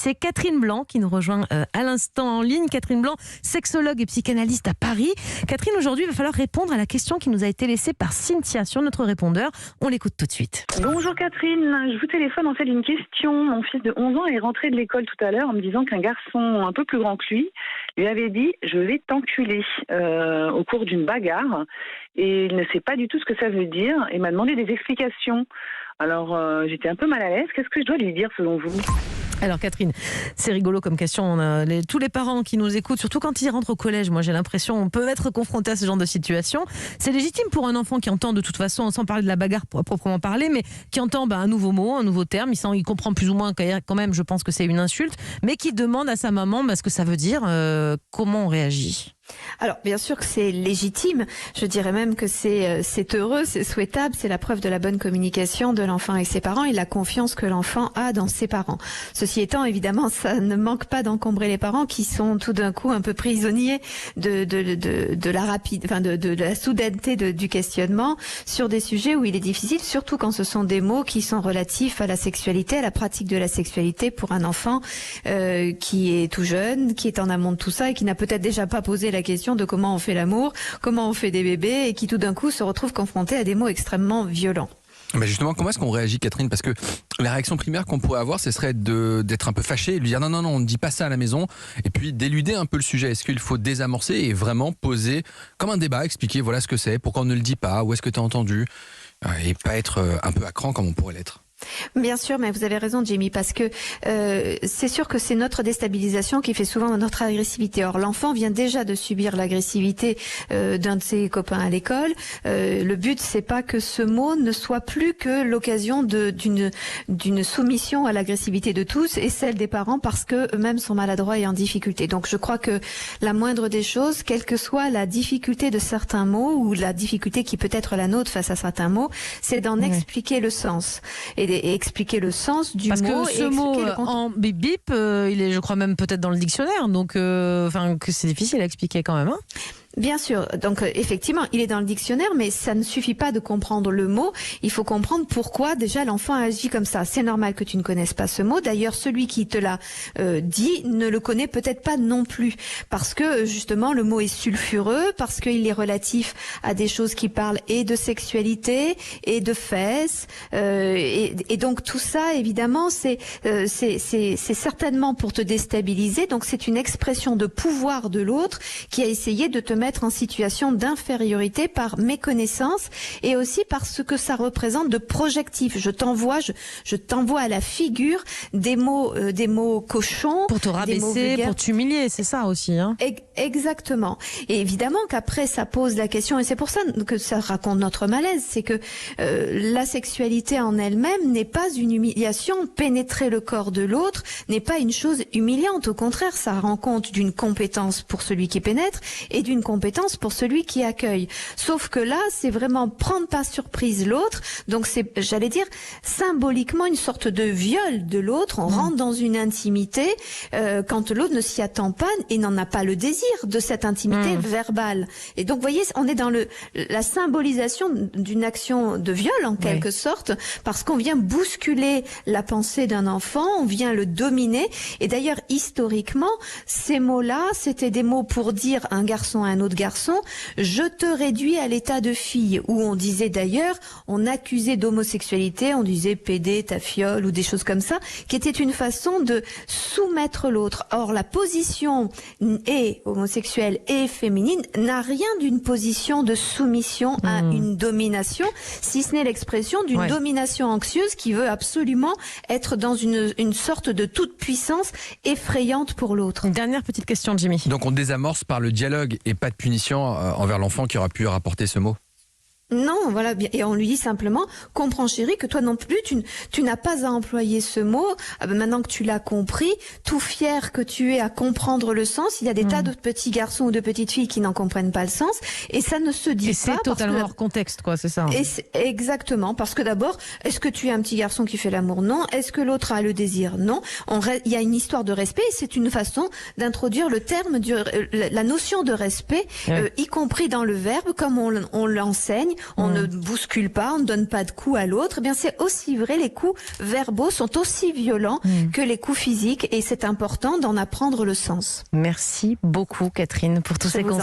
C'est Catherine Blanc qui nous rejoint à l'instant en ligne. Catherine Blanc, sexologue et psychanalyste à Paris. Catherine, aujourd'hui, il va falloir répondre à la question qui nous a été laissée par Cynthia sur notre répondeur. On l'écoute tout de suite. Bonjour Catherine, je vous téléphone en fait d'une question. Mon fils de 11 ans est rentré de l'école tout à l'heure en me disant qu'un garçon un peu plus grand que lui avait dit « je vais t'enculer » au cours d'une bagarre. Et il ne sait pas du tout ce que ça veut dire et m'a demandé des explications. Alors j'étais un peu mal à l'aise. Qu'est-ce que je dois lui dire selon vous ? Alors Catherine, c'est rigolo comme question. On a tous les parents qui nous écoutent, surtout quand ils rentrent au collège, moi j'ai l'impression on peut être confronté à ce genre de situation. C'est légitime pour un enfant qui entend de toute façon, sans parler de la bagarre à proprement parler, mais qui entend un nouveau mot, un nouveau terme, il comprend plus ou moins quand même, je pense que c'est une insulte, mais qui demande à sa maman ce que ça veut dire, comment on réagit. Alors, bien sûr que c'est légitime. Je dirais même que c'est heureux, c'est souhaitable. C'est la preuve de la bonne communication de l'enfant avec ses parents et la confiance que l'enfant a dans ses parents. Ceci étant, évidemment, ça ne manque pas d'encombrer les parents qui sont tout d'un coup un peu prisonniers de la soudaineté du questionnement sur des sujets où il est difficile, surtout quand ce sont des mots qui sont relatifs à la sexualité, à la pratique de la sexualité pour un enfant qui est tout jeune, qui est en amont de tout ça et qui n'a peut-être déjà pas posé la question de comment on fait l'amour, comment on fait des bébés et qui tout d'un coup se retrouve confronté à des mots extrêmement violents. Mais justement, comment est-ce qu'on réagit, Catherine ? Parce que la réaction primaire qu'on pourrait avoir, ce serait d'être un peu fâché et de lui dire non, on ne dit pas ça à la maison, et puis d'éluder un peu le sujet. Est-ce qu'il faut désamorcer et vraiment poser comme un débat, expliquer voilà ce que c'est, pourquoi on ne le dit pas, où est-ce que tu as entendu, et pas être un peu à cran comme on pourrait l'être ? Bien sûr, mais vous avez raison, Jamie, parce que c'est sûr que c'est notre déstabilisation qui fait souvent notre agressivité. Or, l'enfant vient déjà de subir l'agressivité d'un de ses copains à l'école. Le but, c'est pas que ce mot ne soit plus que l'occasion d'une soumission à l'agressivité de tous et celle des parents parce que eux-mêmes sont maladroits et en difficulté. Donc, je crois que la moindre des choses, quelle que soit la difficulté de certains mots ou la difficulté qui peut être la nôtre face à certains mots, c'est d'en expliquer le sens. Et expliquer le sens du mot. Parce que ce mot en bip bip, il est, je crois même peut-être dans le dictionnaire, donc que c'est difficile à expliquer quand même. Hein. Bien sûr, donc effectivement, il est dans le dictionnaire, mais ça ne suffit pas de comprendre le mot. Il faut comprendre pourquoi déjà l'enfant agit comme ça. C'est normal que tu ne connaisses pas ce mot. D'ailleurs, celui qui te l'a dit ne le connaît peut-être pas non plus, parce que justement le mot est sulfureux, parce qu'il est relatif à des choses qui parlent et de sexualité et de fesses, et donc tout ça, évidemment, c'est certainement pour te déstabiliser. Donc c'est une expression de pouvoir de l'autre qui a essayé de te mettre en situation d'infériorité par méconnaissance et aussi par ce que ça représente de projectif. Je t'envoie à la figure des mots cochons. Pour te rabaisser, pour t'humilier, c'est ça aussi. Hein. Exactement. Et évidemment qu'après ça pose la question, et c'est pour ça que ça raconte notre malaise, c'est que la sexualité en elle-même n'est pas une humiliation. Pénétrer le corps de l'autre n'est pas une chose humiliante. Au contraire, ça rend compte d'une compétence pour celui qui pénètre et d'une compétence pour celui qui accueille. Sauf que là, c'est vraiment prendre par surprise l'autre. Donc c'est, j'allais dire, symboliquement une sorte de viol de l'autre. On rentre dans une intimité quand l'autre ne s'y attend pas et n'en a pas le désir de cette intimité verbale. Et donc, vous voyez, on est dans la symbolisation d'une action de viol en quelque sorte, parce qu'on vient bousculer la pensée d'un enfant, on vient le dominer. Et d'ailleurs, historiquement, ces mots-là, c'était des mots pour dire un garçon à un autre garçon, je te réduis à l'état de fille, où on disait d'ailleurs, on accusait d'homosexualité, on disait pédé, ta fiole, ou des choses comme ça, qui était une façon de soumettre l'autre. Or, la position est homosexuelle et féminine n'a rien d'une position de soumission à une domination, si ce n'est l'expression d'une domination anxieuse qui veut absolument être dans une sorte de toute puissance effrayante pour l'autre. Une dernière petite question, Jimmy. Donc on désamorce par le dialogue et pas de punition envers l'enfant qui aura pu rapporter ce mot. Non, voilà, et on lui dit simplement, comprends chérie que toi non plus, tu n'as pas à employer ce mot, maintenant que tu l'as compris, tout fier que tu es à comprendre le sens, il y a des tas de petits garçons ou de petites filles qui n'en comprennent pas le sens, et ça ne se dit pas. Et c'est totalement hors contexte, quoi, c'est ça. Et exactement, parce que d'abord, est-ce que tu es un petit garçon qui fait l'amour ? Non. Est-ce que l'autre a le désir ? Non. Il y a une histoire de respect, et c'est une façon d'introduire le terme, la notion de respect, y compris dans le verbe, comme on l'enseigne, on ne bouscule pas, on ne donne pas de coups à l'autre. Eh bien, c'est aussi vrai, les coups verbaux sont aussi violents que les coups physiques et c'est important d'en apprendre le sens. Merci beaucoup Catherine pour tous ces conseils.